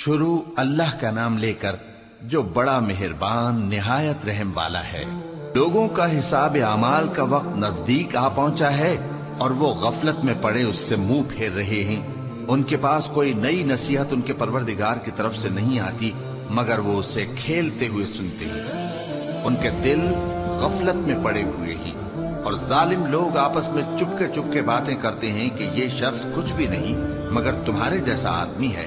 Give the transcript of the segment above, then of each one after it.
شروع اللہ کا نام لے کر جو بڑا مہربان نہایت رحم والا ہے۔ لوگوں کا حساب اعمال کا وقت نزدیک آ پہنچا ہے اور وہ غفلت میں پڑے اس سے منہ پھیر رہے ہیں۔ ان کے پاس کوئی نئی نصیحت ان کے پروردگار کی طرف سے نہیں آتی مگر وہ اسے کھیلتے ہوئے سنتے ہیں۔ ان کے دل غفلت میں پڑے ہوئے ہیں اور ظالم لوگ آپس میں چپکے باتیں کرتے ہیں کہ یہ شخص کچھ بھی نہیں مگر تمہارے جیسا آدمی ہے،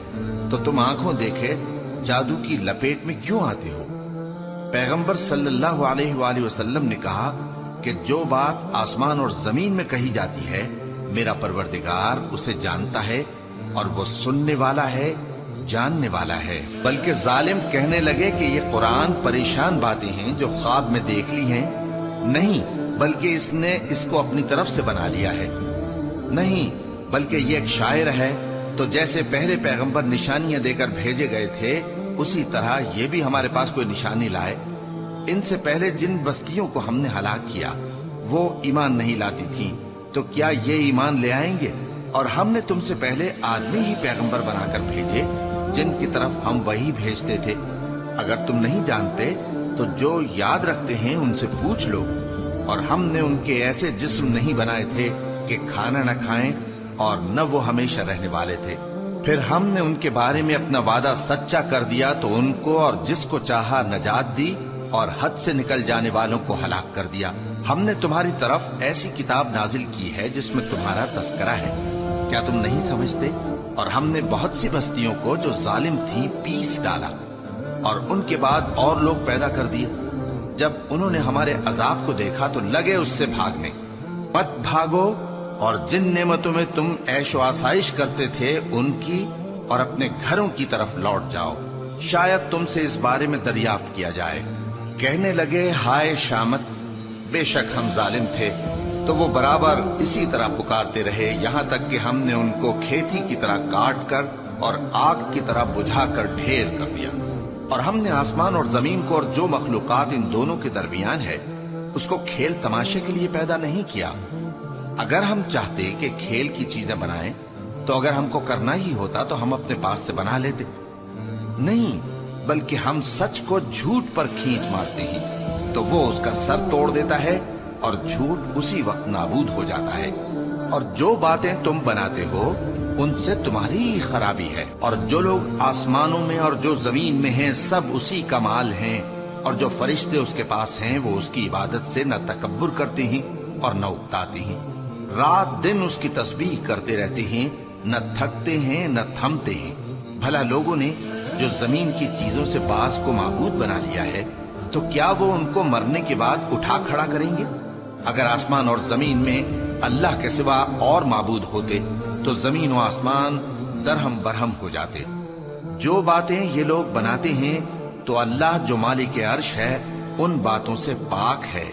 تو تم آنکھوں دیکھے جادو کی لپیٹ میں کیوں آتے ہو؟ پیغمبر صلی اللہ علیہ وآلہ وسلم نے کہا کہ جو بات آسمان اور زمین میں کہی جاتی ہے میرا پروردگار اسے جانتا ہے اور وہ سننے والا ہے، جاننے والا ہے۔ بلکہ ظالم کہنے لگے کہ یہ قرآن پریشان باتیں ہیں جو خواب میں دیکھ لی ہیں۔ نہیں، بلکہ اس نے اس کو اپنی طرف سے بنا لیا ہے۔ نہیں، بلکہ یہ ایک شاعر ہے۔ تو جیسے پہلے پیغمبر نشانیاں دے کر بھیجے گئے تھے اسی طرح یہ بھی ہمارے پاس کوئی نشانی لائے۔ ان سے پہلے جن بستیوں کو ہم نے ہلاک کیا وہ ایمان نہیں لاتی تھیں، تو کیا یہ ایمان لے آئیں گے؟ اور ہم نے تم سے پہلے آدمی ہی پیغمبر بنا کر بھیجے جن کی طرف ہم وہی بھیجتے تھے۔ اگر تم نہیں جانتے تو جو یاد رکھتے ہیں ان سے پوچھ لو۔ اور ہم نے ان کے ایسے جسم نہیں بنائے تھے کہ کھانا نہ کھائیں اور نہ وہ ہمیشہ رہنے والے تھے۔ پھر ہم نے ان کے بارے میں اپنا وعدہ سچا کر دیا تو ان کو اور جس کو چاہا نجات دی اور حد سے نکل جانے والوں کو ہلاک کر دیا۔ ہم نے تمہاری طرف ایسی کتاب نازل کی ہے جس میں تمہارا تذکرہ ہے، کیا تم نہیں سمجھتے؟ اور ہم نے بہت سی بستیوں کو جو ظالم تھیں پیس ڈالا اور ان کے بعد اور لوگ پیدا کر دیے۔ جب انہوں نے ہمارے عذاب کو دیکھا تو لگے اس سے بھاگنے۔ مت بھاگو اور جن نعمتوں میں تم عیش و آسائش کرتے تھے ان کی اور اپنے گھروں کی طرف لوٹ جاؤ، شاید تم سے اس بارے میں دریافت کیا جائے۔ کہنے لگے ہائے شامت، بے شک ہم ظالم تھے۔ تو وہ برابر اسی طرح پکارتے رہے یہاں تک کہ ہم نے ان کو کھیتی کی طرح کاٹ کر اور آگ کی طرح بجھا کر ڈھیر کر دیا۔ اور ہم نے آسمان اور زمین کو اور جو مخلوقات ان دونوں کے درمیان ہے اس کو کھیل تماشے کے لیے پیدا نہیں کیا۔ اگر ہم چاہتے کہ کھیل کی چیزیں بنائیں تو اگر ہم کو کرنا ہی ہوتا تو ہم اپنے پاس سے بنا لیتے۔ نہیں، بلکہ ہم سچ کو جھوٹ پر کھینچ مارتے ہیں تو وہ اس کا سر توڑ دیتا ہے اور جھوٹ اسی وقت نابود ہو جاتا ہے۔ اور جو باتیں تم بناتے ہو ان سے تمہاری ہی خرابی ہے۔ اور جو لوگ آسمانوں میں اور جو زمین میں ہیں سب اسی کا مال ہیں، اور جو فرشتے اس کے پاس ہیں وہ اس کی عبادت سے نہ تکبر کرتے ہیں اور نہ اکتاتے ہیں۔ رات دن اس کی تسبیح کرتے رہتے ہیں، نہ تھکتے ہیں نہ تھمتے ہیں۔ بھلا لوگوں نے جو زمین کی چیزوں سے بعض کو معبود بنا لیا ہے تو کیا وہ ان کو مرنے کے بعد اٹھا کھڑا کریں گے؟ اگر آسمان اور زمین میں اللہ کے سوا اور معبود ہوتے تو زمین و آسمان درہم برہم ہو جاتے۔ جو باتیں یہ لوگ بناتے ہیں تو اللہ جو مالک عرش ہے ان باتوں سے پاک ہے۔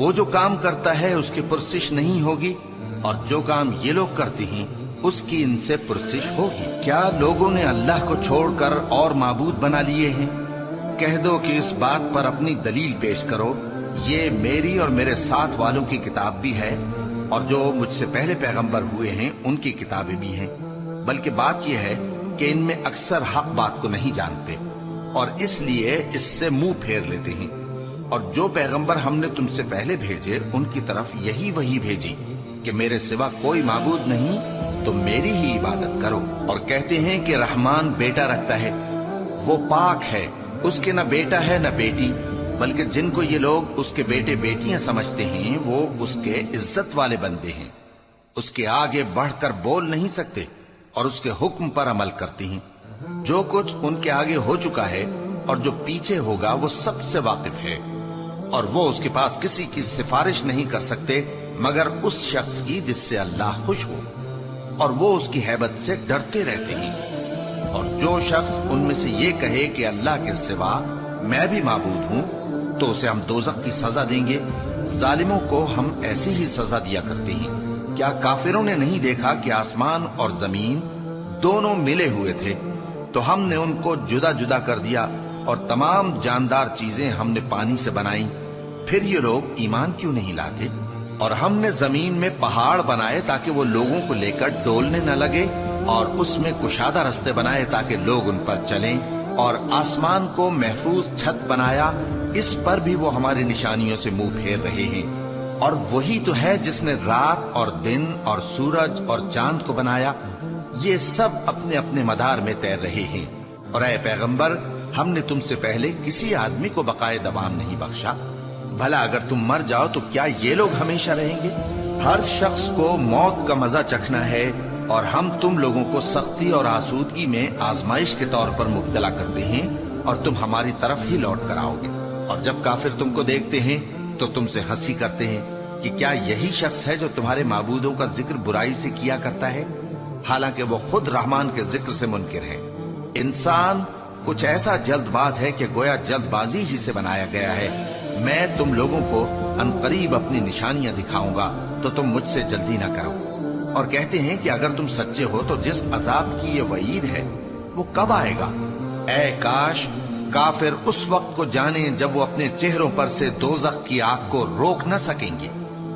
وہ جو کام کرتا ہے اس کی پرسش نہیں ہوگی، اور جو کام یہ لوگ کرتے ہیں اس کی ان سے پرسش ہوگی۔ کیا لوگوں نے اللہ کو چھوڑ کر اور معبود بنا لیے ہیں؟ کہہ دو کہ اس بات پر اپنی دلیل پیش کرو۔ یہ میری اور میرے ساتھ والوں کی کتاب بھی ہے اور جو مجھ سے پہلے پیغمبر ہوئے ہیں ان کی کتابیں بھی ہیں، بلکہ بات یہ ہے کہ ان میں اکثر حق بات کو نہیں جانتے اور اس لیے اس سے منہ پھیر لیتے ہیں۔ اور جو پیغمبر ہم نے تم سے پہلے بھیجے ان کی طرف یہی وحی بھیجی کہ میرے سوا کوئی معبود نہیں تو میری ہی عبادت کرو۔ اور کہتے ہیں کہ رحمان بیٹا رکھتا ہے، وہ پاک ہے، اس کے نہ بیٹا ہے نہ بیٹی، بلکہ جن کو یہ لوگ اس کے بیٹے بیٹیاں سمجھتے ہیں وہ اس کے عزت والے بندے ہیں۔ اس کے آگے بڑھ کر بول نہیں سکتے اور اس کے حکم پر عمل کرتے ہیں۔ جو کچھ ان کے آگے ہو چکا ہے اور جو پیچھے ہوگا وہ سب سے واقف ہے، اور وہ اس کے پاس کسی کی سفارش نہیں کر سکتے مگر اس شخص کی جس سے اللہ خوش ہو، اور وہ اس کی ہیبت سے ڈرتے رہتے ہیں۔ اور جو شخص ان میں سے یہ کہے کہ اللہ کے سوا میں بھی معبود ہوں تو اسے ہم دوزخ کی سزا دیں گے۔ ظالموں کو ہم ایسی ہی سزا دیا کرتے ہیں۔ کیا کافروں نے نہیں دیکھا کہ آسمان اور زمین دونوں ملے ہوئے تھے تو ہم نے ان کو جدا جدا کر دیا، اور تمام جاندار چیزیں ہم نے پانی سے بنائیں، پھر یہ لوگ ایمان کیوں نہیں لاتے؟ اور ہم نے زمین میں پہاڑ بنائے تاکہ وہ لوگوں کو لے کر ڈولنے نہ لگے، اور اس میں کشادہ رستے بنائے تاکہ لوگ ان پر چلیں، اور آسمان کو محفوظ چھت بنایا، اس پر بھی وہ ہماری نشانیوں سے منہ پھیر رہے ہیں۔ اور وہی تو ہے جس نے رات اور دن اور سورج اور چاند کو بنایا، یہ سب اپنے اپنے مدار میں تیر رہے ہیں۔ اور اے پیغمبر، ہم نے تم سے پہلے کسی آدمی کو بقائے دوام نہیں بخشا، بھلا اگر تم مر جاؤ تو کیا یہ لوگ ہمیشہ رہیں گے؟ ہر شخص کو موت کا مزہ چکھنا ہے، اور ہم تم لوگوں کو سختی اور آسودگی میں آزمائش کے طور پر مبتلا کرتے ہیں، اور تم ہماری طرف ہی لوٹ کر آؤ گے۔ اور جب کافر تم کو دیکھتے ہیں تو تم سے ہنسی کرتے ہیں کہ کیا یہی شخص ہے جو تمہارے معبودوں کا ذکر برائی سے کیا کرتا ہے، حالانکہ وہ خود رحمان کے ذکر سے منکر ہے۔ انسان کچھ ایسا جلد باز ہے کہ گویا جلد بازی ہی سے بنایا گیا ہے۔ میں تم لوگوں کو عنقریب اپنی نشانیاں دکھاؤں گا تو تم مجھ سے جلدی نہ کرو۔ اور کہتے ہیں کہ اگر تم سچے ہو تو جس عذاب کی یہ وعید ہے وہ کب آئے گا؟ اے کاش کافر اس وقت کو جانے جب وہ اپنے چہروں پر سے دوزخ کی آگ کو روک نہ سکیں گے،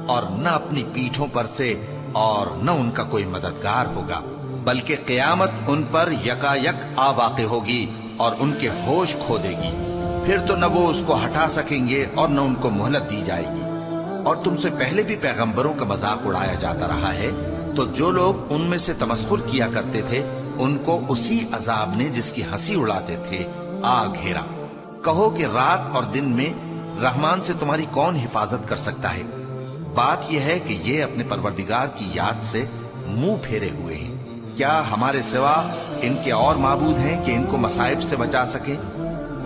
اور نہ اپنی پیٹھوں پر سے، اور نہ ان کا کوئی مددگار ہوگا، بلکہ قیامت ان پر یکا یک آ واقع ہوگی اور ان کے ہوش کھو دے گی۔ پھر تو نہ وہ اس کو ہٹا سکیں گے اور نہ ان کو مہلت دی جائے گی۔ اور تم سے پہلے بھی پیغمبروں کا مذاق اڑایا جاتا رہا ہے، تو جو لوگ ان میں سے تمسخر کیا کرتے تھے ان کو اسی عذاب نے جس کی ہنسی اڑاتے تھے آ گھیرا۔ کہو کہ رات اور دن میں رحمان سے تمہاری کون حفاظت کر سکتا ہے؟ بات یہ ہے کہ یہ اپنے پروردگار کی یاد سے منہ پھیرے ہوئے ہیں۔ کیا ہمارے سوا ان کے اور معبود ہیں کہ ان کو مصائب سے بچا سکیں؟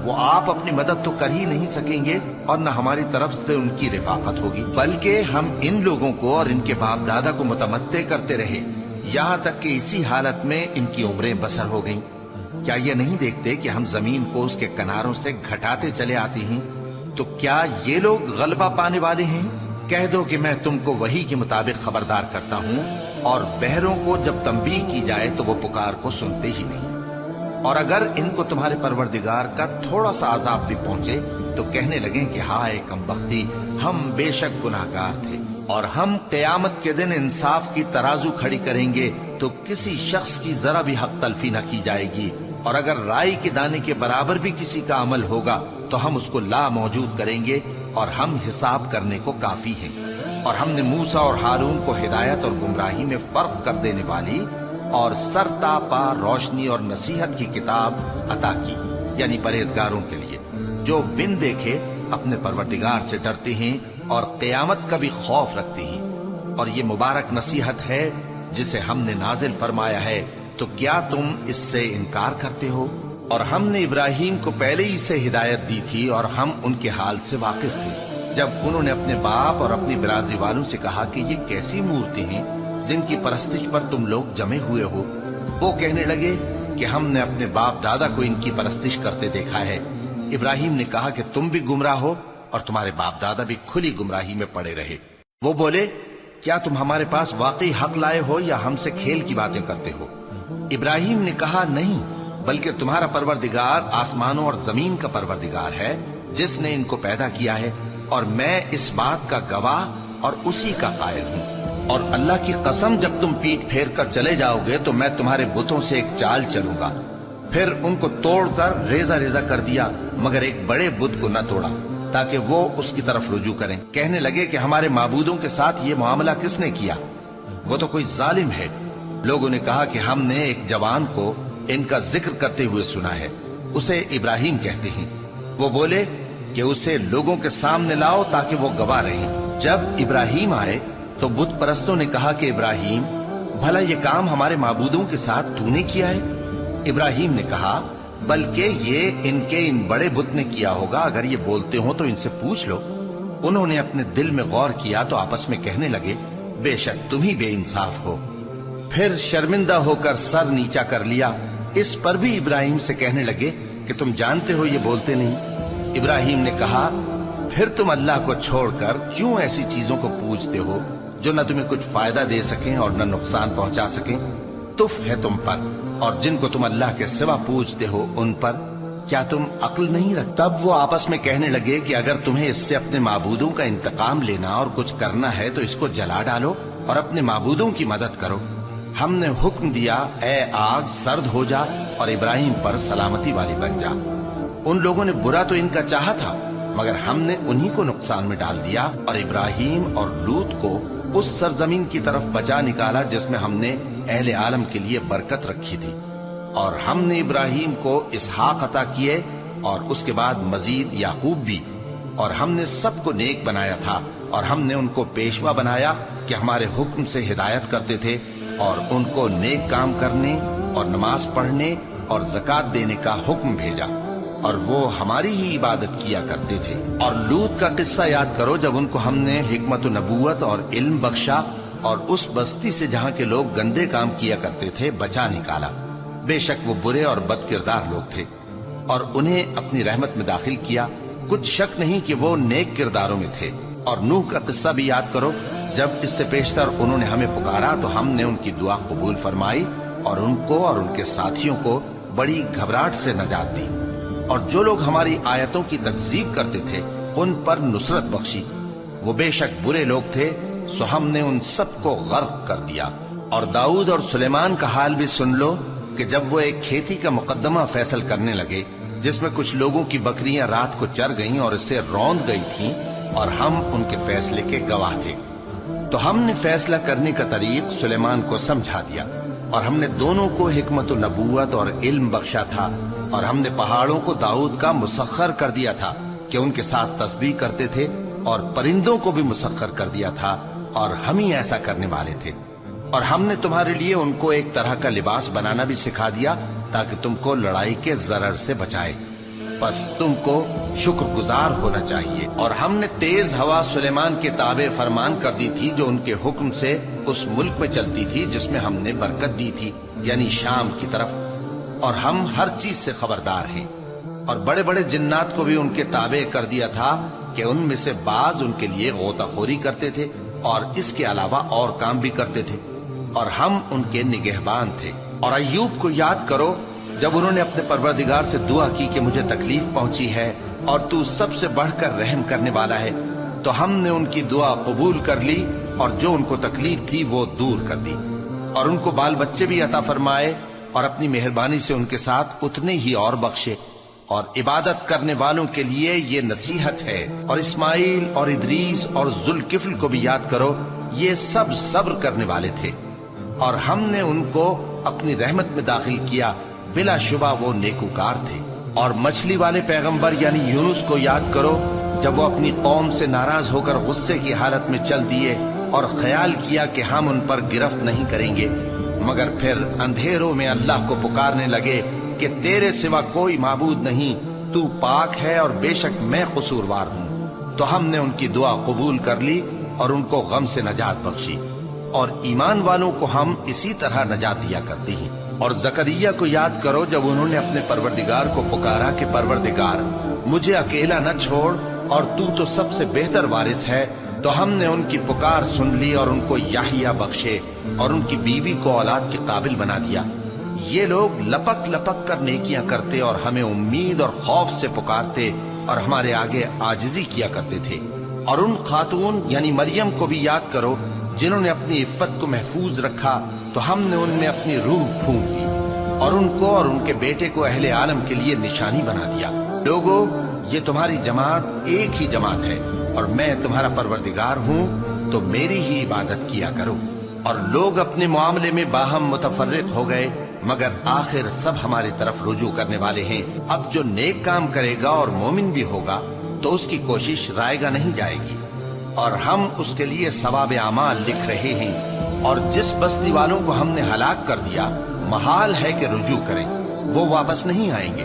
وہ آپ اپنی مدد تو کر ہی نہیں سکیں گے، اور نہ ہماری طرف سے ان کی رفاقت ہوگی، بلکہ ہم ان لوگوں کو اور ان کے باپ دادا کو متمتع کرتے رہے، یہاں تک کہ اسی حالت میں ان کی عمریں بسر ہو گئیں۔ کیا یہ نہیں دیکھتے کہ ہم زمین کو اس کے کناروں سے گھٹاتے چلے آتے ہیں؟ تو کیا یہ لوگ غلبہ پانے والے ہیں؟ کہہ دو کہ میں تم کو وحی کے مطابق خبردار کرتا ہوں، اور بہروں کو جب تنبیہ کی جائے تو وہ پکار کو سنتے ہی نہیں۔ اور اگر ان کو تمہارے پروردگار کا تھوڑا سا عذاب بھی پہنچے تو کہنے لگیں کہ ہائے کمبختی، ہم بے شک گناہگار تھے۔ اور ہم قیامت کے دن انصاف کی ترازو کھڑی کریں گے تو کسی شخص کی ذرا بھی حق تلفی نہ کی جائے گی، اور اگر رائی کے دانے کے برابر بھی کسی کا عمل ہوگا تو ہم اس کو لا موجود کریں گے، اور ہم حساب کرنے کو کافی ہیں۔ اور ہم نے موسیٰ اور ہارون کو ہدایت اور گمراہی میں فرق کر دینے والی اور سرتا پا روشنی اور نصیحت کی کتاب عطا کی، یعنی پرہیزگاروں کے لیے جو بن دیکھے اپنے پروردگار سے ڈرتے ہیں اور قیامت کا بھی خوف رکھتے ہیں۔ اور یہ مبارک نصیحت ہے جسے ہم نے نازل فرمایا ہے، تو کیا تم اس سے انکار کرتے ہو؟ اور ہم نے ابراہیم کو پہلے ہی سے ہدایت دی تھی، اور ہم ان کے حال سے واقف تھے جب انہوں نے اپنے باپ اور اپنی برادری والوں سے کہا کہ یہ کیسی مورتی ہیں جن کی پرستش پر تم لوگ جمے ہوئے ہو۔ وہ کہنے لگے کہ ہم نے اپنے باپ دادا کو ان کی پرستش کرتے دیکھا ہے۔ ابراہیم نے کہا کہ تم بھی گمراہ ہو اور تمہارے باپ دادا بھی کھلی گمراہی میں پڑے رہے۔ وہ بولے کیا تم ہمارے پاس واقعی حق لائے ہو یا ہم سے کھیل کی باتیں کرتے ہو؟ ابراہیم نے کہا نہیں، بلکہ تمہارا پروردگار آسمانوں اور زمین کا پروردگار ہے جس نے ان کو پیدا کیا ہے، اور میں اس بات کا گواہ اور اسی کا قائل ہوں۔ اور اللہ کی قسم جب تم پیٹ پھیر کر چلے جاؤ گے تو میں تمہارے بتوں سے ایک چال چلوں گا۔ پھر ان کو توڑ کر ریزہ ریزہ کر دیا، مگر ایک بڑے بت کو نہ توڑا تاکہ وہ اس کی طرف رجوع کریں۔ کہنے لگے کہ ہمارے معبودوں کے ساتھ یہ معاملہ کس نے کیا؟ وہ تو کوئی ظالم ہے۔ لوگوں نے کہا کہ ہم نے ایک جوان کو ان کا ذکر کرتے ہوئے سنا ہے، اسے ابراہیم کہتے ہیں۔ وہ بولے کہ اسے لوگوں کے سامنے لاؤ تاکہ وہ گواہ رہیں۔ جب ابراہیم آئے تو بت پرستوں نے کہا کہ ابراہیم، بھلا یہ کام ہمارے معبودوں کے ساتھ تو نے کیا ہے؟ ابراہیم نے کہا بلکہ یہ ان کے ان بڑے بت نے کیا ہوگا، اگر یہ بولتے ہوں تو ان سے پوچھ لو۔ انہوں نے اپنے دل میں غور کیا تو آپس میں کہنے لگے بے شک تم ہی بے انصاف ہو۔ پھر شرمندہ ہو کر سر نیچا کر لیا۔ اس پر بھی ابراہیم سے کہنے لگے کہ تم جانتے ہو یہ بولتے نہیں۔ ابراہیم نے کہا پھر تم اللہ کو چھوڑ کر کیوں ایسی چیزوں کو پوجتے ہو جو نہ تمہیں کچھ فائدہ دے سکیں اور نہ نقصان پہنچا سکیں؟ تف ہے تم پر اور جن کو تم اللہ کے سوا پوجتے ہو ان پر، کیا تم عقل نہیں رکھتے؟ تب وہ آپس میں کہنے لگے کہ اگر تمہیں اس سے اپنے معبودوں کا انتقام لینا اور کچھ کرنا ہے تو اس کو جلا ڈالو اور اپنے معبودوں کی مدد کرو۔ ہم نے حکم دیا اے آگ سرد ہو جا اور ابراہیم پر سلامتی والی بن جا۔ ان لوگوں نے برا تو ان کا چاہا تھا، مگر ہم نے انہی کو نقصان میں ڈال دیا اور ابراہیم اور لوط کو اس سرزمین کی طرف بچا نکالا جس میں ہم نے اہل عالم کے لیے برکت رکھی تھی۔ اور ہم نے ابراہیم کو اسحاق عطا کیے اور اس کے بعد مزید یعقوب بھی، اور ہم نے سب کو نیک بنایا تھا، اور ہم نے ان کو پیشوا بنایا کہ ہمارے حکم سے ہدایت کرتے تھے، اور ان کو نیک کام کرنے اور نماز پڑھنے اور زکوٰۃ دینے کا حکم بھیجا، اور وہ ہماری ہی عبادت کیا کرتے تھے۔ اور لوط کا قصہ یاد کرو جب ان کو ہم نے حکمت و نبوت اور علم بخشا اور اس بستی سے جہاں کے لوگ گندے کام کیا کرتے تھے بچا نکالا۔ بے شک وہ برے اور بد کردار لوگ تھے، اور انہیں اپنی رحمت میں داخل کیا، کچھ شک نہیں کہ وہ نیک کرداروں میں تھے۔ اور نوح کا قصہ بھی یاد کرو، جب اس سے پیشتر انہوں نے ہمیں پکارا تو ہم نے ان کی دعا قبول فرمائی اور ان کو اور ان کے ساتھیوں کو بڑی گھبراہٹ سے نجات دی، اور جو لوگ ہماری آیتوں کی تکذیب کرتے تھے ان پر نصرت بخشی۔ وہ بے شک برے لوگ تھے، سو ہم نے ان سب کو غرق کر دیا۔ اور داؤد اور سلیمان کا حال بھی سن لو کہ جب وہ ایک کھیتی کا مقدمہ فیصل کرنے لگے جس میں کچھ لوگوں کی بکریاں رات کو چر گئیں اور اسے روند گئی تھیں، اور ہم ان کے فیصلے کے گواہ تھے، تو ہم نے فیصلہ کرنے کا طریق سلیمان کو سمجھا دیا، اور ہم نے دونوں کو حکمت و نبوت اور علم بخشا تھا، اور ہم نے پہاڑوں کو داؤد کا مسخر کر دیا تھا کہ ان کے ساتھ تسبیح کرتے تھے، اور پرندوں کو بھی مسخر کر دیا تھا، اور ہم ہی ایسا کرنے والے تھے۔ اور ہم نے تمہارے لیے ان کو ایک طرح کا لباس بنانا بھی سکھا دیا تاکہ تم کو لڑائی کے ضرر سے بچائے، پس تم کو شکر گزار ہونا چاہیے۔ اور ہم نے تیز ہوا سلیمان کے تابع فرمان کر دی تھی جو ان کے حکم سے اس ملک میں چلتی تھی جس میں ہم نے برکت دی تھی، یعنی شام کی طرف، اور ہم ہر چیز سے خبردار ہیں۔ اور بڑے بڑے جنات کو بھی ان کے تابع کر دیا تھا کہ ان میں سے بعض ان کے لیے غوطہ خوری کرتے تھے اور اس کے علاوہ اور کام بھی کرتے تھے، اور ہم ان کے نگہبان تھے۔ اور ایوب کو یاد کرو جب انہوں نے اپنے پروردگار سے دعا کی کہ مجھے تکلیف پہنچی ہے اور تو سب سے بڑھ کر رحم کرنے والا ہے، تو ہم نے ان کی دعا قبول کر لی اور جو ان کو تکلیف تھی وہ دور کر دی، اور ان کو بال بچے بھی عطا فرمائے، اور اپنی مہربانی سے ان کے ساتھ اتنے ہی اور بخشے۔ اور عبادت کرنے والوں کے لیے یہ نصیحت ہے۔ اور اسماعیل اور ادریس اور ذوالکفل کو بھی یاد کرو، یہ سب صبر کرنے والے تھے، اور ہم نے ان کو اپنی رحمت میں داخل کیا، بلا شبہ وہ نیکوکار تھے۔ اور مچھلی والے پیغمبر یعنی یونس کو یاد کرو جب وہ اپنی قوم سے ناراض ہو کر غصے کی حالت میں چل دیے اور خیال کیا کہ ہم ان پر گرفت نہیں کریں گے، مگر پھر اندھیروں میں اللہ کو پکارنے لگے کہ تیرے سوا کوئی معبود نہیں، تو پاک ہے اور بے شک میں قصوروار ہوں، تو ہم نے ان کی دعا قبول کر لی اور ان کو غم سے نجات بخشی، اور ایمان والوں کو ہم اسی طرح نجات دیا کرتے ہیں۔ اور زکریا کو یاد کرو جب انہوں نے اپنے پروردگار کو پکارا کہ پروردگار مجھے اکیلا نہ چھوڑ اور تو سب سے بہتر وارث ہے، تو ہم نے ان کی پکار سن لی اور ان کو یحییٰ بخشے اور ان کی بیوی کو اولاد کے قابل بنا دیا۔ یہ لوگ لپک لپک کر نیکیاں کرتے اور ہمیں امید اور خوف سے پکارتے اور ہمارے آگے عاجزی کیا کرتے تھے۔ اور ان خاتون یعنی مریم کو بھی یاد کرو جنہوں نے اپنی عفت کو محفوظ رکھا، تو ہم نے ان میں اپنی روح پھونک دی اور ان کو اور ان کے بیٹے کو اہل عالم کے لیے نشانی بنا دیا۔ لوگو، یہ تمہاری جماعت ایک ہی جماعت ہے اور میں تمہارا پروردگار ہوں، تو میری ہی عبادت کیا کرو۔ اور لوگ اپنے معاملے میں باہم متفرق ہو گئے، مگر آخر سب ہماری طرف رجوع کرنے والے ہیں۔ اب جو نیک کام کرے گا اور مومن بھی ہوگا تو اس کی کوشش رائے گا نہیں جائے گی، اور ہم اس کے لیے ثواب اعمال لکھ رہے ہیں۔ اور جس بستی والوں کو ہم نے ہلاک کر دیا، محال ہے کہ رجوع کریں، وہ واپس نہیں آئیں گے،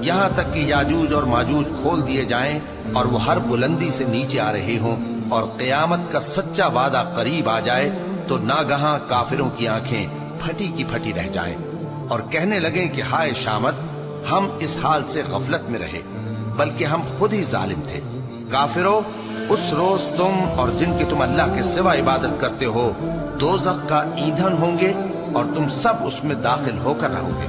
یہاں تک کہ یاجوج اور ماجوج کھول دیے جائیں اور وہ ہر بلندی سے نیچے آ رہے ہوں، اور قیامت کا سچا وعدہ قریب آ جائے تو ناگہاں کافروں کی آنکھیں پھٹی کی پھٹی رہ جائیں اور کہنے لگیں کہ ہائے شامت، ہم اس حال سے غفلت میں رہے، بلکہ ہم خود ہی ظالم تھے۔ کافروں، اس روز تم اور جن کی تم اللہ کے سوا عبادت کرتے ہو دوزخ کا ایندھن ہوں گے اور تم سب اس میں داخل ہو کر رہو گے۔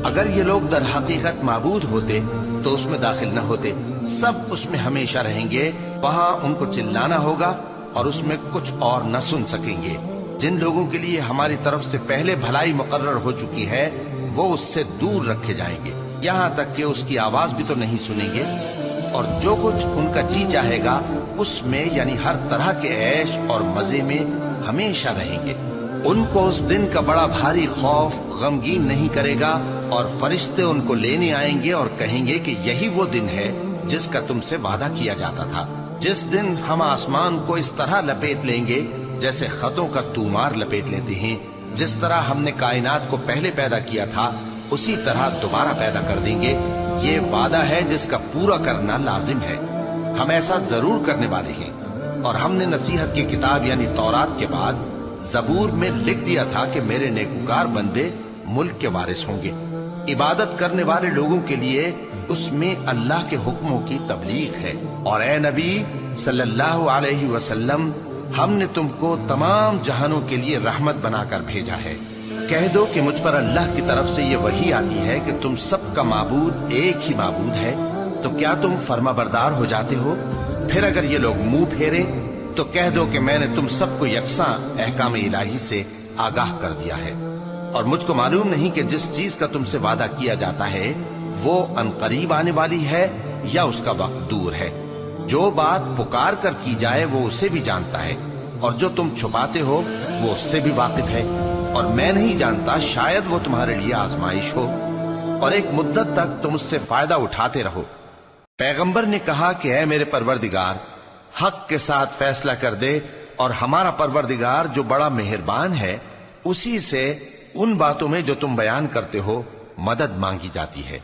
اگر یہ لوگ در حقیقت معبود ہوتے تو اس میں داخل نہ ہوتے، سب اس میں ہمیشہ رہیں گے، وہاں ان کو چلانا ہوگا اور اس میں کچھ اور نہ سن سکیں گے۔ جن لوگوں کے لیے ہماری طرف سے پہلے بھلائی مقرر ہو چکی ہے وہ اس سے دور رکھے جائیں گے، یہاں تک کہ اس کی آواز بھی تو نہیں سنیں گے، اور جو کچھ ان کا جی چاہے گا اس میں یعنی ہر طرح کے عیش اور مزے میں ہمیشہ رہیں گے۔ ان کو اس دن کا بڑا بھاری خوف غمگین نہیں کرے گا، اور فرشتے ان کو لینے آئیں گے اور کہیں گے کہ یہی وہ دن ہے جس کا تم سے وعدہ کیا جاتا تھا، جس دن ہم آسمان کو اس طرح لپیٹ لیں گے جیسے خطوں کا تومار لپیٹ لیتے ہیں، جس طرح ہم نے کائنات کو پہلے پیدا کیا تھا اسی طرح دوبارہ پیدا کر دیں گے۔ یہ وعدہ ہے جس کا پورا کرنا لازم ہے، ہم ایسا ضرور کرنے والے ہیں۔ اور ہم نے نصیحت کی کتاب یعنی تورات کے بعد زبور میں لکھ دیا تھا کہ میرے نیکوکار بندے ملک کے وارث ہوں گے۔ عبادت کرنے والے لوگوں کے لیے اس میں اللہ کے حکموں کی تبلیغ ہے۔ اور اے نبی صلی اللہ علیہ وسلم، ہم نے تم کو تمام جہانوں کے لیے رحمت بنا کر بھیجا ہے۔ کہہ دو کہ مجھ پر اللہ کی طرف سے یہ وحی آتی ہے کہ تم سب کا معبود ایک ہی معبود ہے، تو کیا تم فرما بردار ہو جاتے ہو؟ پھر اگر یہ لوگ منہ پھیرے تو کہہ دو کہ میں نے تم سب کو یکساں احکام الہی سے آگاہ کر دیا ہے، اور مجھ کو معلوم نہیں کہ جس چیز کا تم سے وعدہ کیا جاتا ہے وہ عنقریب آنے والی ہے یا اس کا وقت دور ہے۔ جو بات پکار کر کی جائے وہ اسے بھی جانتا ہے، اور جو تم چھپاتے ہو وہ اس سے بھی واقف ہے، اور میں نہیں جانتا شاید وہ تمہارے لیے آزمائش ہو، اور ایک مدت تک تم اس سے فائدہ اٹھاتے رہو۔ پیغمبر نے کہا کہ اے میرے پروردگار، حق کے ساتھ فیصلہ کر دے، اور ہمارا پروردگار جو بڑا مہربان ہے اسی سے ان باتوں میں جو تم بیان کرتے ہو مدد مانگی جاتی ہے۔